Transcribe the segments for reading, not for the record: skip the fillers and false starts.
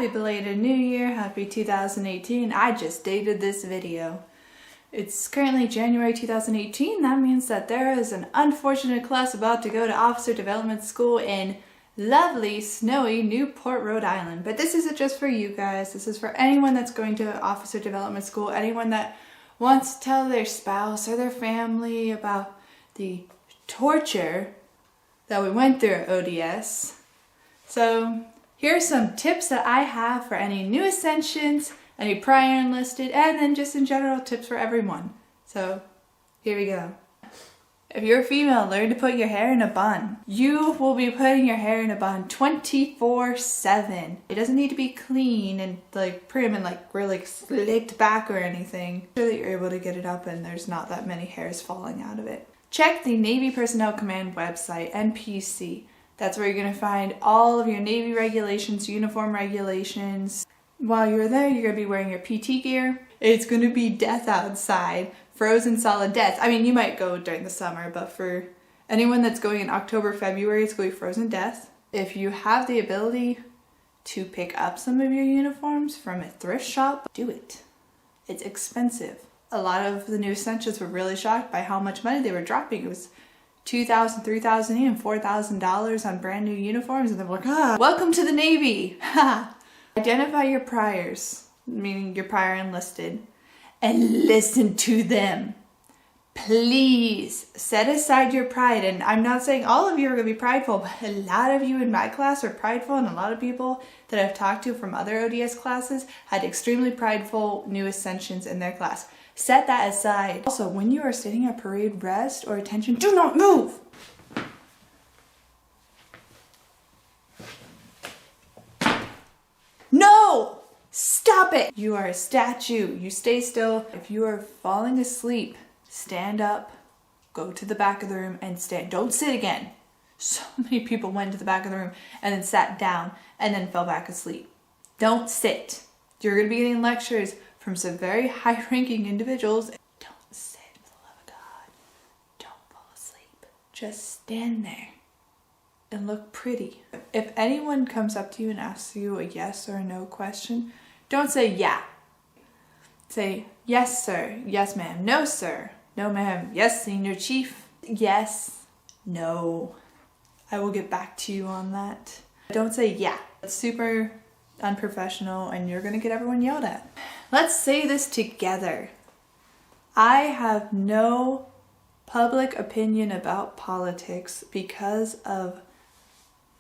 Happy belated New Year, happy 2018. I just dated this video. It's currently January 2018. That means that there is an unfortunate class about to go to Officer Development School in lovely, snowy Newport, Rhode Island. But this isn't just for you guys. This is for anyone that's going to Officer Development School, anyone that wants to tell their spouse or their family about the torture that we went through at ODS. So here are some tips that I have for any new ascensions, any prior enlisted, and then just in general tips for everyone. So here we go. If you're a female, learn to put your hair in a bun. You will be putting your hair in a bun 24/7. It doesn't need to be clean and like prim and like really slicked back or anything. Make sure that you're able to get it up and there's not that many hairs falling out of it. Check the Navy Personnel Command website, NPC. That's where you're going to find all of your Navy regulations, uniform regulations. While you're there, you're going to be wearing your PT gear. It's going to be death outside, frozen solid death. I mean, you might go during the summer, but for anyone that's going in October, February, it's going to be frozen death. If you have the ability to pick up some of your uniforms from a thrift shop, do it. It's expensive. A lot of the new essentials were really shocked by how much money they were dropping. It was $2,000, $3,000, even $4,000 on brand new uniforms, and they were like, welcome to the Navy. Identify your priors, meaning your prior enlisted, and listen to them. Please set aside your pride. And I'm not saying all of you are going to be prideful, but a lot of you in my class are prideful, and a lot of people that I've talked to from other ODS classes had extremely prideful new ascensions in their class. Set that aside. Also, when you are sitting at parade rest or attention, do not move. No! Stop it! You are a statue. You stay still. If you are falling asleep, stand up, go to the back of the room and stand. Don't sit again. So many people went to the back of the room and then sat down and then fell back asleep. Don't sit. You're going to be getting lectures from some very high-ranking individuals. Don't sit, for the love of God. Don't fall asleep. Just stand there and look pretty. If anyone comes up to you and asks you a yes or a no question, don't say yeah. Say yes, sir. Yes, ma'am. No, sir. No, ma'am. Yes, senior chief. Yes. No. I will get back to you on that. Don't say yeah. It's super unprofessional and you're gonna get everyone yelled at. Let's say this together. I have no public opinion about politics because of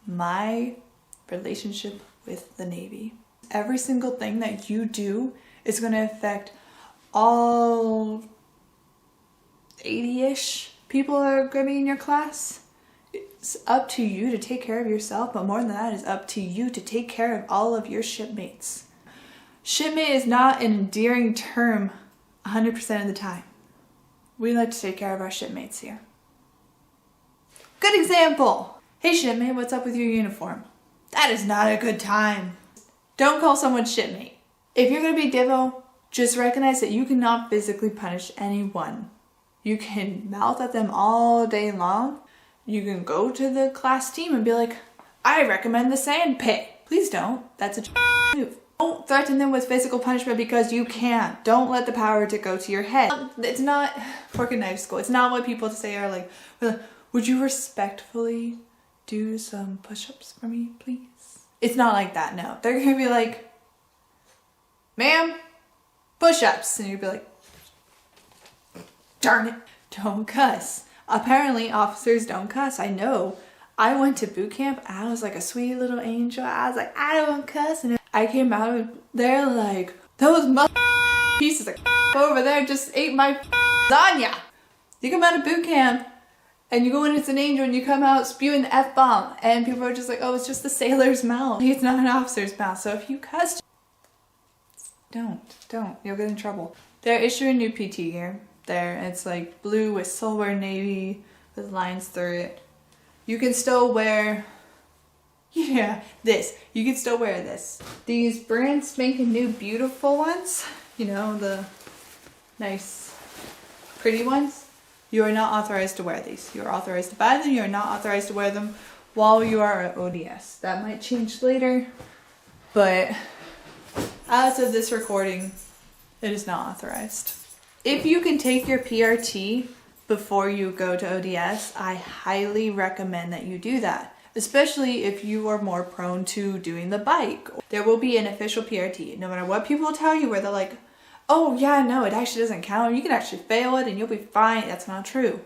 my relationship with the Navy. Every single thing that you do is going to affect all 80-ish people that are going to be in your class. It's up to you to take care of yourself, but more than that, it's up to you to take care of all of your shipmates. Shipmate is not an endearing term 100% of the time. We like to take care of our shipmates here. Good example. Hey shipmate, what's up with your uniform? That is not a good time. Don't call someone shipmate. If you're going to be Divo, just recognize that you cannot physically punish anyone. You can mouth at them all day long. You can go to the class team and be like, I recommend the sand pit. Please don't. That's a move. Don't threaten them with physical punishment because you can't. Don't let the power to go to your head. It's not fork and knife school. It's not what people say are like, would you respectfully do some push-ups for me, please? It's not like that, no. They're gonna be like, ma'am, push-ups. And you'd be like, darn it, don't cuss. Apparently officers don't cuss. I know. I went to boot camp. I was like a sweet little angel. I was like, I don't cuss. And I came out of there like, those pieces of over there just ate my lasagna. You come out of boot camp and you go in as an angel and you come out spewing the F-bomb. And people are just like, oh, it's just the sailor's mouth. It's not an officer's mouth. So if you cuss, don't. You'll get in trouble. They're issuing new PT gear there. It's like blue with silver navy with lines through it. You can still wear, this. You can still wear this. These brand spanking new beautiful ones, you know, the nice pretty ones. You are not authorized to wear these. You are authorized to buy them. You are not authorized to wear them while you are at ODS. That might change later. but as of this recording, it is not authorized. If you can take your PRT before you go to ODS, I highly recommend that you do that, especially if you are more prone to doing the bike. There will be an official PRT, no matter what people tell you, where they're like, oh yeah, no, it actually doesn't count. You can actually fail it and you'll be fine. That's not true.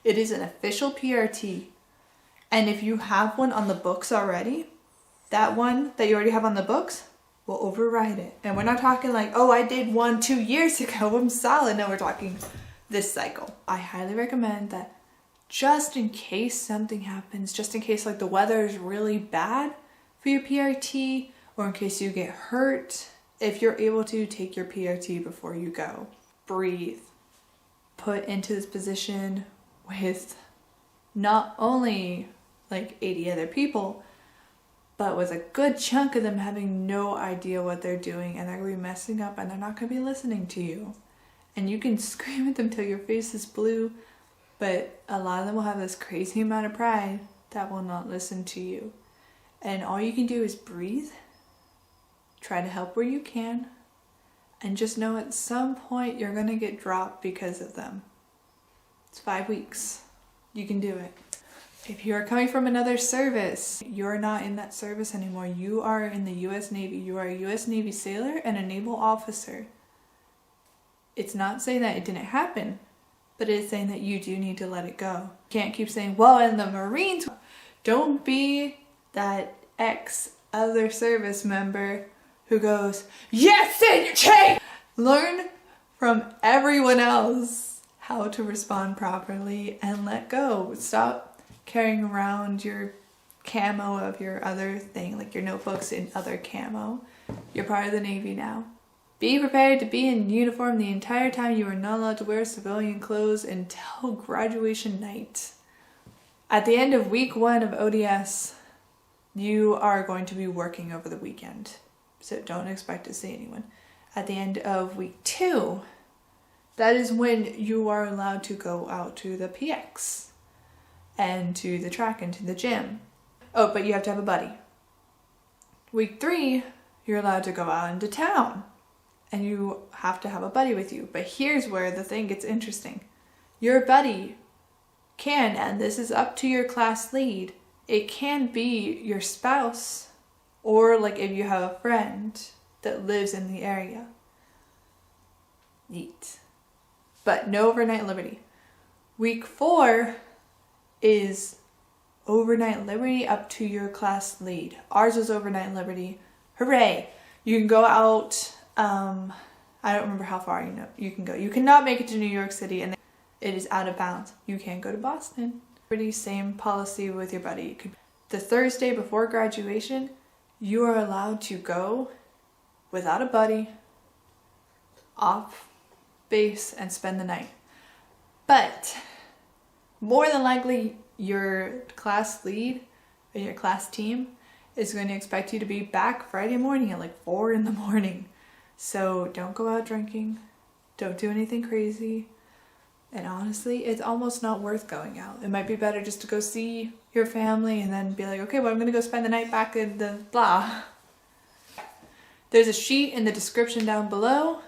It is an official PRT. And if you have one on the books already, that one that you already have on the books will override it. And we're not talking like, oh, I did one 2 years ago, I'm solid. No, we're talking this cycle. I highly recommend that just in case something happens, just in case like the weather is really bad for your PRT, or in case you get hurt, if you're able to, take your PRT before you go. Breathe. Put into this position with not only like 80 other people, but with a good chunk of them having no idea what they're doing, and they're going to be messing up and they're not going to be listening to you. And you can scream at them till your face is blue, but a lot of them will have this crazy amount of pride that will not listen to you. And all you can do is breathe, try to help where you can, and just know at some point you're going to get dropped because of them. It's 5 weeks. You can do it. If you are coming from another service, you're not in that service anymore. You are in the U.S. Navy. You are a U.S. Navy sailor and a naval officer. It's not saying that it didn't happen, but it's saying that you do need to let it go. You can't keep saying, well, in the Marines, don't be that other service member who goes, yes, Senior Chief! Learn from everyone else how to respond properly and let go. Stop carrying around your camo of your other thing, like your notebooks in other camo. You're part of the Navy now. Be prepared to be in uniform the entire time. You are not allowed to wear civilian clothes until graduation night. At the end of week 1 of ODS, you are going to be working over the weekend, so don't expect to see anyone. At the end of week 2, that is when you are allowed to go out to the PX and to the track and to the gym. Oh, but you have to have a buddy. Week 3, you're allowed to go out into town and you have to have a buddy with you. But here's where the thing gets interesting. Your buddy can, and this is up to your class lead, it can be your spouse, or like if you have a friend that lives in the area. Neat. But no overnight liberty. Week 4 is overnight liberty up to your class lead. Ours was overnight liberty. Hooray! You can go out, I don't remember how far you can go. You cannot make it to New York City and it is out of bounds. You can't go to Boston. Pretty same policy with your buddy. The Thursday before graduation, you are allowed to go without a buddy, off base, and spend the night. But more than likely, your class lead and your class team is going to expect you to be back Friday morning at like 4 in the morning. So don't go out drinking. Don't do anything crazy. And honestly, it's almost not worth going out. It might be better just to go see your family and then be like, okay, well, I'm going to go spend the night back in the blah. There's a sheet in the description down below.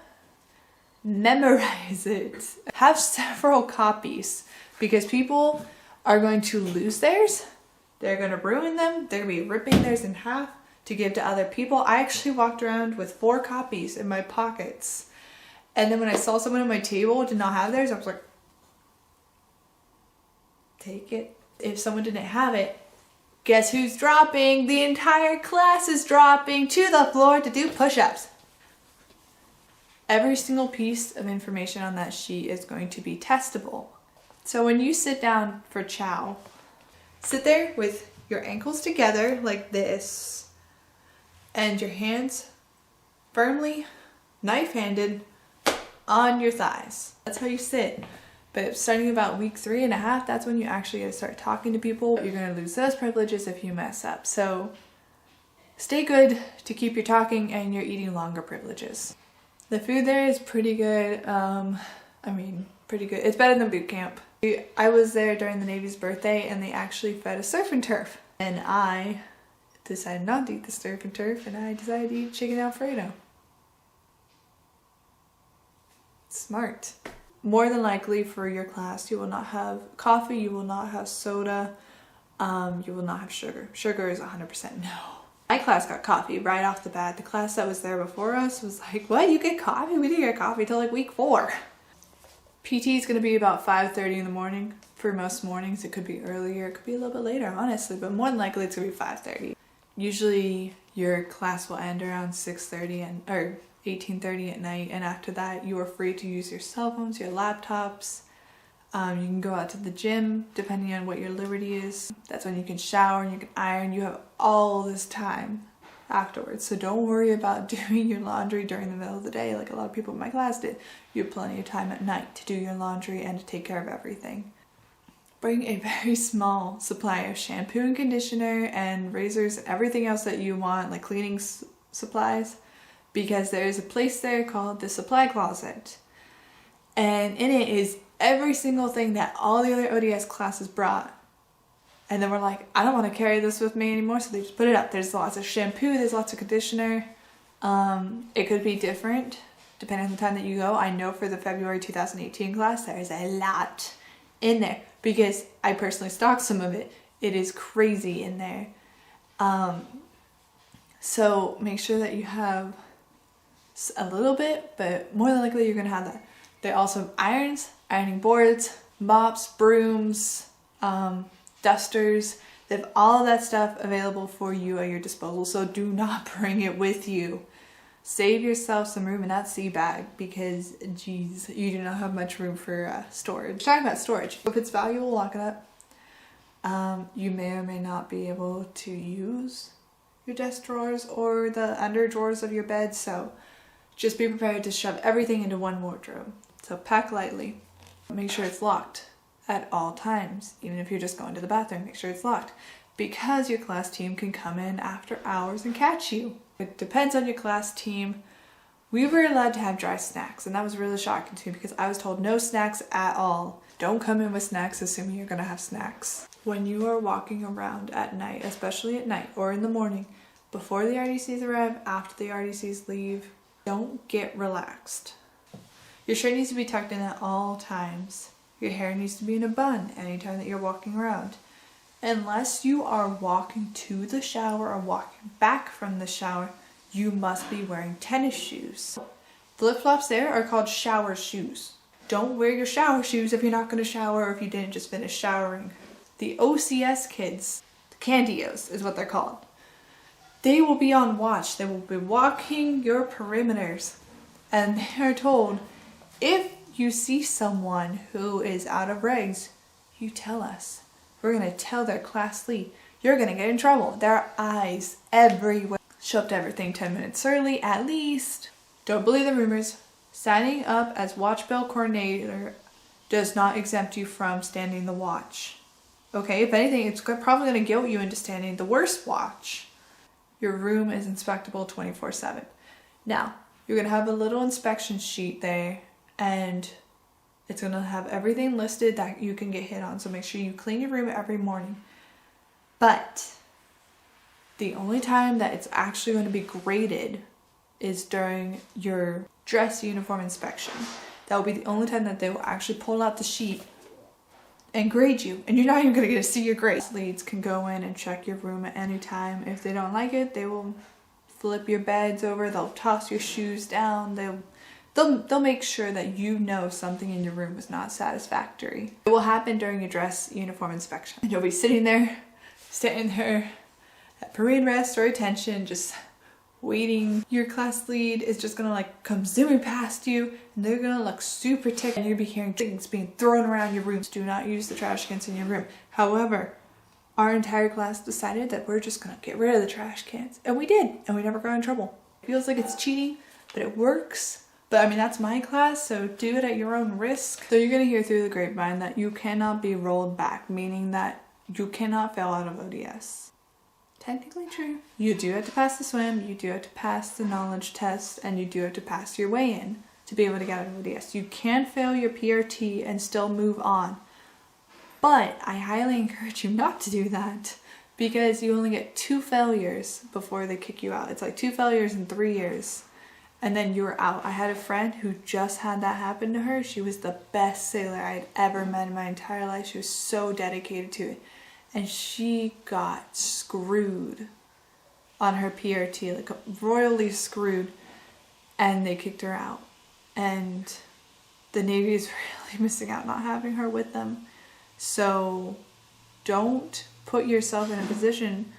Memorize it. Have several copies, because people are going to lose theirs. They're going to ruin them. They're going to be ripping theirs in half to give to other people. I actually walked around with 4 copies in my pockets. And then when I saw someone at my table did not have theirs, I was like, take it. If someone didn't have it, guess who's dropping? The entire class is dropping to the floor to do push-ups. Every single piece of information on that sheet is going to be testable. So when you sit down for chow, sit there with your ankles together like this and your hands firmly, knife-handed, on your thighs. That's how you sit. But starting about week 3.5, that's when you actually gotta start talking to people. You're gonna lose those privileges if you mess up. So stay good to keep your talking and your eating longer privileges. The food there is pretty good. Pretty good. It's better than boot camp. I was there during the Navy's birthday and they actually fed a surf and turf. And decided not to eat the surf and turf, and I decided to eat chicken Alfredo. Smart. More than likely for your class, you will not have coffee, you will not have soda, you will not have sugar. Sugar is 100% no. My class got coffee right off the bat. The class that was there before us was like, what, you get coffee? We didn't get coffee till like week 4. PT is going to be about 5:30 in the morning. For most mornings, it could be earlier, it could be a little bit later, honestly, but more than likely it's going to be 5:30. Usually your class will end around 6:30 or 18:30 at night, and after that you are free to use your cell phones, your laptops. You can go out to the gym depending on what your liberty is. That's when you can shower and you can iron. You have all this time afterwards, so don't worry about doing your laundry during the middle of the day like a lot of people in my class did. You have plenty of time at night to do your laundry and to take care of everything. Bring a very small supply of shampoo and conditioner and razors and everything else that you want, like cleaning supplies, because there is a place there called the supply closet, and in it is every single thing that all the other ODS classes brought. And then we're like, I don't want to carry this with me anymore, so they just put it up. There's lots of shampoo, there's lots of conditioner. It could be different depending on the time that you go. I know for the February 2018 class, there is a lot in there because I personally stocked some of it. It is crazy in there. So make sure that you have a little bit, but more than likely you're going to have that. They also have irons, ironing boards, mops, brooms, dusters. They have all of that stuff available for you at your disposal, so do not bring it with you. Save yourself some room in that sea bag because, geez, you do not have much room for storage. Talking about storage, if it's valuable, lock it up. You may or may not be able to use your desk drawers or the under drawers of your bed, so just be prepared to shove everything into one wardrobe. So pack lightly. Make sure it's locked at all times. Even if you're just going to the bathroom, make sure it's locked, because your class team can come in after hours and catch you. It depends on your class team. We were allowed to have dry snacks, and that was really shocking to me because I was told no snacks at all. Don't come in with snacks assuming you're gonna have snacks. When you are walking around at night, especially at night or in the morning, before the RDCs arrive, after the RDCs leave, don't get relaxed. Your shirt needs to be tucked in at all times. Your hair needs to be in a bun anytime that you're walking around. Unless you are walking to the shower or walking back from the shower, you must be wearing tennis shoes. Flip-flops there are called shower shoes. Don't wear your shower shoes if you're not going to shower or if you didn't just finish showering. The OCS kids, the Candios is what they're called. They will be on watch. They will be walking your perimeters, and they are told, if you see someone who is out of regs, you tell us. We're going to tell their class lead. You're going to get in trouble. There are eyes everywhere. Show up to everything 10 minutes early at least. Don't believe the rumors. Signing up as watch bell coordinator does not exempt you from standing the watch. Okay, if anything, it's probably going to guilt you into standing the worst watch. Your room is inspectable 24/7. Now, you're going to have a little inspection sheet there, and it's going to have everything listed that you can get hit on, so make sure you clean your room every morning. But the only time that it's actually going to be graded is during your dress uniform inspection. That will be the only time that they will actually pull out the sheet and grade you, and you're not even going to get to see your grade. Leads can go in and check your room at any time. If they don't like it, they will flip your beds over, they'll toss your shoes down, they'll make sure that you know something in your room is not satisfactory. It will happen during your dress uniform inspection. And you'll be sitting there at parade rest or attention, just waiting. Your class lead is just gonna like come zooming past you, and they're gonna look super ticked, and you'll be hearing things being thrown around your room. Do not use the trash cans in your room. However, our entire class decided that we're just gonna get rid of the trash cans, and we did, and we never got in trouble. It feels like it's cheating, but it works. But I mean, that's my class, so do it at your own risk. So you're gonna hear through the grapevine that you cannot be rolled back, meaning that you cannot fail out of ODS. Technically true. You do have to pass the swim, you do have to pass the knowledge test, and you do have to pass your weigh-in to be able to get out of ODS. You can fail your PRT and still move on. But I highly encourage you not to do that, because you only get 2 failures before they kick you out. It's like 2 failures in 3 years. And then you're out. I had a friend who just had that happen to her. She was the best sailor I'd ever met in my entire life. She was so dedicated to it. And she got screwed on her PRT, like royally screwed. And they kicked her out. And the Navy is really missing out not having her with them. So don't put yourself in a position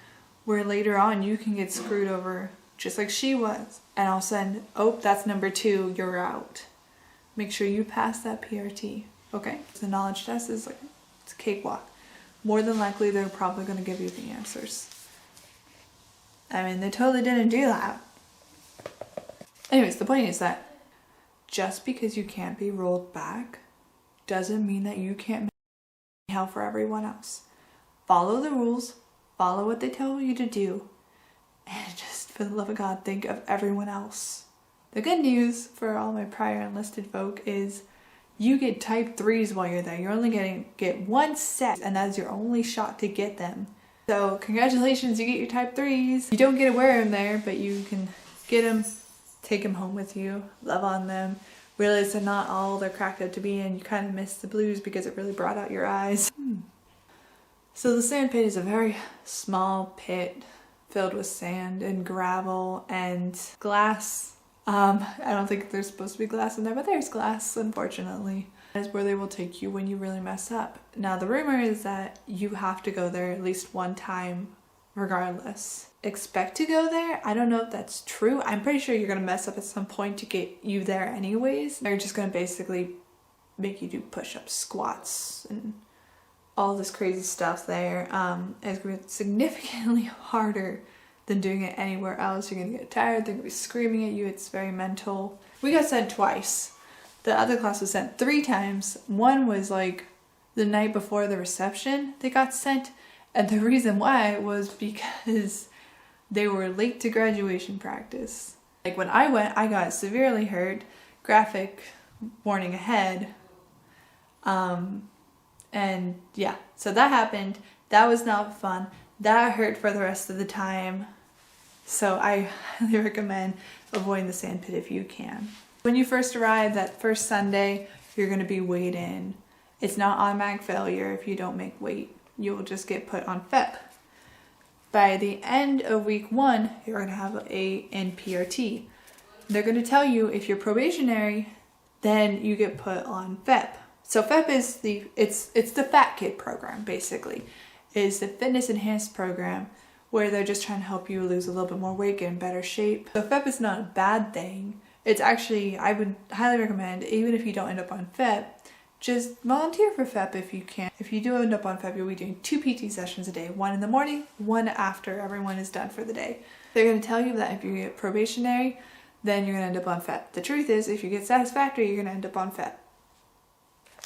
where later on you can get screwed over just like she was. And all of a sudden, oh, that's number 2, you're out. Make sure you pass that PRT. Okay, the knowledge test is like, it's a cakewalk. More than likely, they're probably going to give you the answers. I mean, they totally didn't do that. Anyways, the point is that just because you can't be rolled back doesn't mean that you can't make hell for everyone else. Follow the rules, follow what they tell you to do, and just for the love of God, think of everyone else. The good news for all my prior enlisted folk is you get type 3s while you're there. You're only get 1 set, and that's your only shot to get them. So congratulations, you get your type 3s. You don't get to wear them there, but you can get them, take them home with you, love on them, realize they're not all they're cracked up to be, and you kind of miss the blues because it really brought out your eyes. So the sand pit is a very small pit filled with sand and gravel and glass. I don't think there's supposed to be glass in there, but there's glass, unfortunately. That is where they will take you when you really mess up. Now, the rumor is that you have to go there at least 1 time regardless. Expect to go there. I don't know if that's true. I'm pretty sure you're going to mess up at some point to get you there anyways. They're just going to basically make you do push-ups, squats, and all this crazy stuff there. It's going to be significantly harder than doing it anywhere else. You're going to get tired, they're going to be screaming at you, it's very mental. We got sent twice. The other class was sent 3 times. One was like the night before the reception they got sent, and the reason why was because they were late to graduation practice. Like when I went, I got severely hurt, graphic warning ahead. And yeah, so that happened. That was not fun. That hurt for the rest of the time. So I highly recommend avoiding the sand pit if you can. When you first arrive that first Sunday, you're going to be weighed in. It's not automatic failure if you don't make weight. You will just get put on FEP. By the end of week 1, you're going to have a NPRT. They're going to tell you if you're probationary, then you get put on FEP. So FEP is it's the Fat Kid program, basically. It's the fitness enhanced program where they're just trying to help you lose a little bit more weight, get in better shape. So FEP is not a bad thing. It's actually, I would highly recommend, even if you don't end up on FEP, just volunteer for FEP if you can. If you do end up on FEP, you'll be doing 2 PT sessions a day, 1 in the morning, 1 after everyone is done for the day. They're going to tell you that if you get probationary, then you're going to end up on FEP. The truth is, if you get satisfactory, you're going to end up on FEP.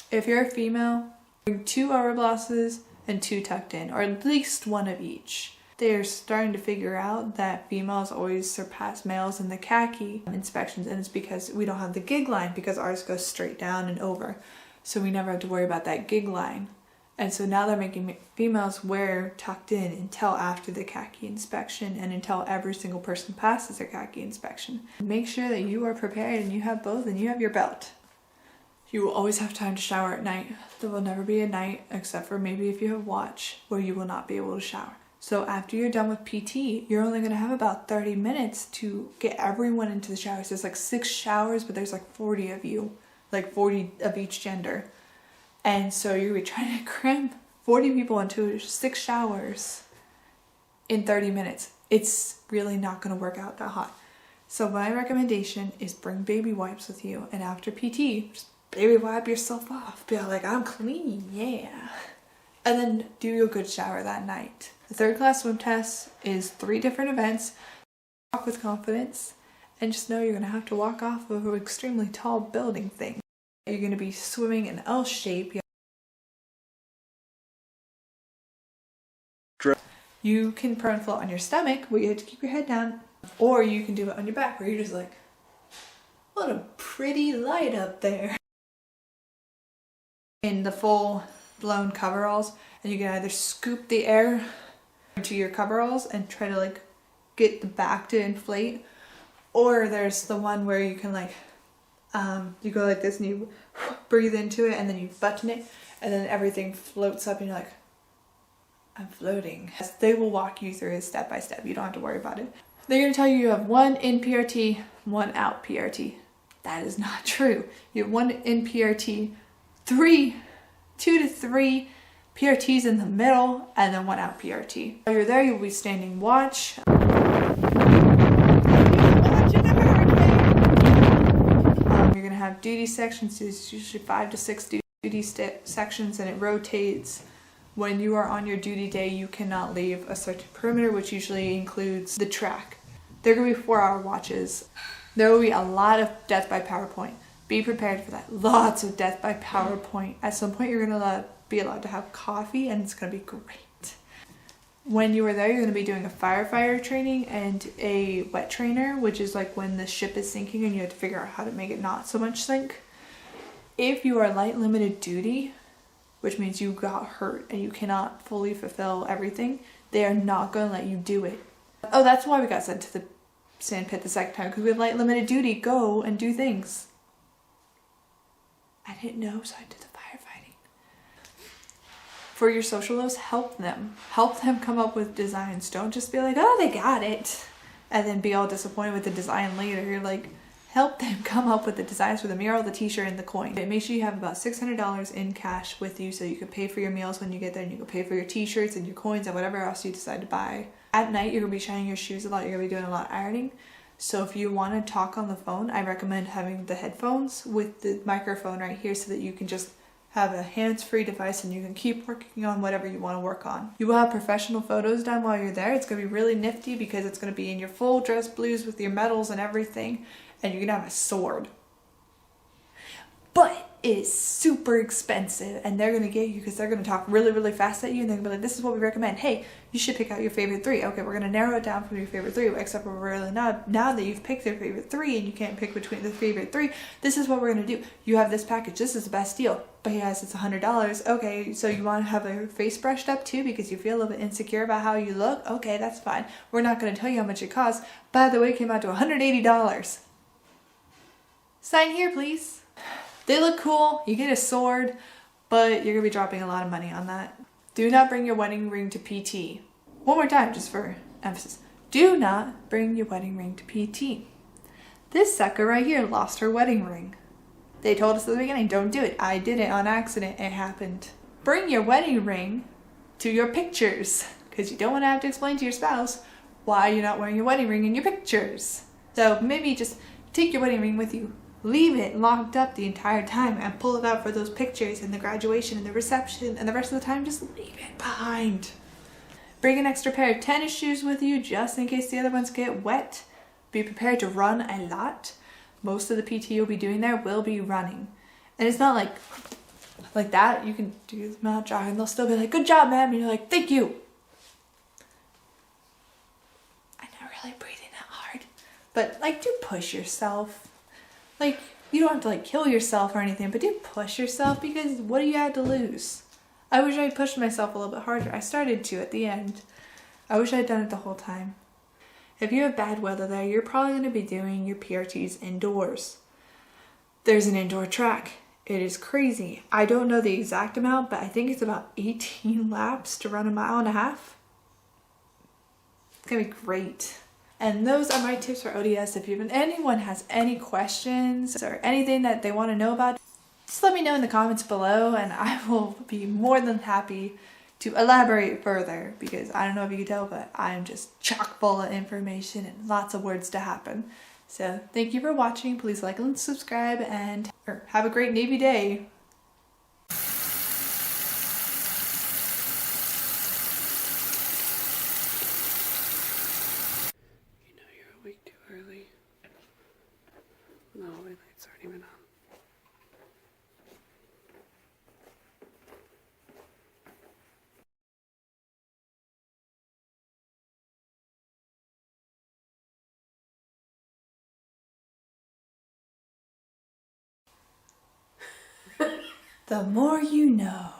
If you're a female, bring 2 hourglasses and 2 tucked in, or at least 1 of each. They're starting to figure out that females always surpass males in the khaki inspections, and it's because we don't have the gig line, because ours goes straight down and over. So we never have to worry about that gig line. And so now they're making females wear tucked in until after the khaki inspection and until every single person passes their khaki inspection. Make sure that you are prepared and you have both and you have your belt. You will always have time to shower at night. There will never be a night, except for maybe if you have watch, where you will not be able to shower. So after you're done with PT, you're only going to have about 30 minutes to get everyone into the showers. There's like 6 showers, but there's like 40 of you, like 40 of each gender. And so you're going to be trying to cram 40 people into 6 showers in 30 minutes. It's really not going to work out that hot. So my recommendation is bring baby wipes with you. And after PT, just baby wipe yourself off. Be like, I'm clean, yeah. And then do a good shower that night. The 3rd class swim test is 3 different events. Walk with confidence, and just know you're going to have to walk off of an extremely tall building thing. You're going to be swimming in L shape. You can prone float on your stomach, where you have to keep your head down, or you can do it on your back, where you're just like, what a pretty light up there. In the full blown coveralls, and you can either scoop the air to your coveralls and try to like get the back to inflate. Or there's the one where you can like, you go like this and you breathe into it and then you button it and then everything floats up and you're like, I'm floating. They will walk you through it step by step. You don't have to worry about it. They're going to tell you you have 1 in PRT, 1 out PRT. That is not true. You have 1 in PRT, 2 to 3 PRTs in the middle, and then 1 out PRT. While you're there, you'll be standing watch. You're going to have duty sections. There's usually 5 to 6 duty sections, and it rotates. When you are on your duty day, you cannot leave a certain perimeter, which usually includes the track. There are going to be 4-hour watches. There will be a lot of death by PowerPoint. Be prepared for that. Lots of death by PowerPoint. At some point, you're going to be allowed to have coffee, and it's going to be great. When you are there, you're going to be doing a firefighter training and a wet trainer, which is like when the ship is sinking and you have to figure out how to make it not so much sink. If you are light limited duty, which means you got hurt and you cannot fully fulfill everything, they are not going to let you do it. Oh, that's why we got sent to the sand pit the second time, because we had light limited duty. Go and do things. I didn't know, so I did the firefighting. For your social lows, help them. Help them come up with designs. Don't just be like, oh, they got it, and then be all disappointed with the design later. You're like, help them come up with the designs for the mural, the t-shirt, and the coin. Make sure you have about $600 in cash with you so you can pay for your meals when you get there, and you can pay for your t-shirts and your coins and whatever else you decide to buy. At night, you're going to be shining your shoes a lot. You're going to be doing a lot of ironing. So if you want to talk on the phone, I recommend having the headphones with the microphone right here so that you can just have a hands-free device and you can keep working on whatever you want to work on. You will have professional photos done while you're there. It's going to be really nifty because it's going to be in your full dress blues with your medals and everything. And you're gonna have a sword. But it is super expensive, and they're gonna get you because they're gonna talk really, really fast at you, and they're gonna be like, this is what we recommend. Hey, you should pick out your favorite 3. Okay, we're gonna narrow it down from your favorite 3, except for really now that you've picked your favorite 3 and you can't pick between the favorite 3, this is what we're gonna do. You have this package, this is the best deal. But yes, it's $100. Okay, so you wanna have your face brushed up too because you feel a little bit insecure about how you look? Okay, that's fine. We're not gonna tell you how much it costs. By the way, it came out to $180. Sign here, please. They look cool. You get a sword, but you're going to be dropping a lot of money on that. Do not bring your wedding ring to PT. One more time, just for emphasis. Do not bring your wedding ring to PT. This sucker right here lost her wedding ring. They told us at the beginning, don't do it. I did it on accident. It happened. Bring your wedding ring to your pictures, because you don't want to have to explain to your spouse why you're not wearing your wedding ring in your pictures. So maybe just take your wedding ring with you. Leave it locked up the entire time and pull it out for those pictures and the graduation and the reception, and the rest of the time just leave it behind. Bring an extra pair of tennis shoes with you just in case the other ones get wet. Be prepared to run a lot. Most of the PT you'll be doing there will be running. And it's not like that. You can do the amount jog and they'll still be like, good job, ma'am. And you're like, thank you. I'm not really breathing that hard. But like, do push yourself. Like, you don't have to like kill yourself or anything, but do push yourself because what do you have to lose? I wish I had pushed myself a little bit harder. I started to at the end. I wish I had done it the whole time. If you have bad weather there, you're probably going to be doing your PRTs indoors. There's an indoor track. It is crazy. I don't know the exact amount, but I think it's about 18 laps to run 1.5 miles. It's going to be great. And those are my tips for ODS. If anyone has any questions or anything that they want to know about, just let me know in the comments below and I will be more than happy to elaborate further because I don't know if you can tell, but I'm just chock full of information and lots of words to happen. So thank you for watching. Please like and subscribe and have a great Navy day. No, my lights aren't even on. The more you know.